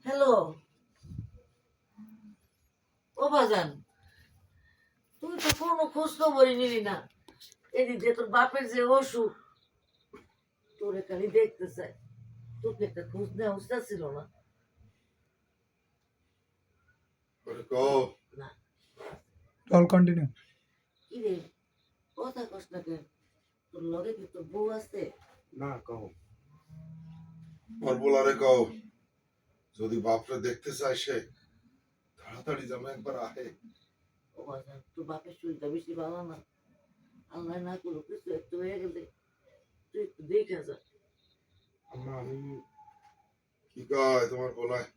Hello, ও বাজান, তুই তো কোনো খোঁজ খবরই নিলি না। এদিক দিয়ে তোর বাপের যে অসুখ, তোরে খালি দেখতে চাই, তোকে একটা খোঁজ নেওয়া উচিত ছিল না। না, All continue. কি রে, কথা কস না কেন? তোর লগে কি তোর বউ আছে? না কও। আর বলারে কও যদি বাপরে দেখতে চায় সে তাড়াতাড়ি যেন একবার আহে। ও বাজান, তোর বাপের শরীরটা বেশি ভালো না। আল্লাহ না করো কিছু একটু হয়ে গেলে তুই একটু দেখে যা। আম্মা আমি কি কয় তোমার বলায়?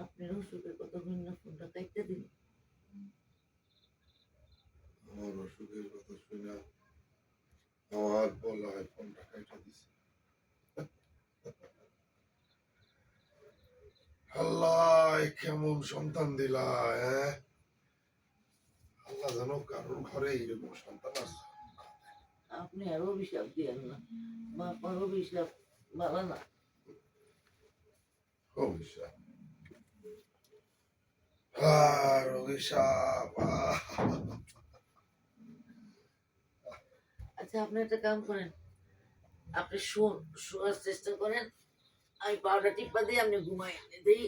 আপনার অসুখের কথা শুনে ফোনটা কাটতে দিন। আমার অসুখের কথা শুনে আমার বলায় ফোনটা কাইটা দিছে। আল্লাহ কেমন সন্তান দিলা, আল্লাহ যেন কারোর ঘরে এইরকম সন্তান আছে। আপনি আর অভিশাপ দিয়েন না, বাপার অভিশাপ ভালো না। অভিশাপ আর অভিশাপ আচ্ছা, আপনি একটা কাম করেন, আপনি শোয়ার চেষ্টা করেন, আমি পাউডার টিপা দিই, আপনি ঘুমাই দিই।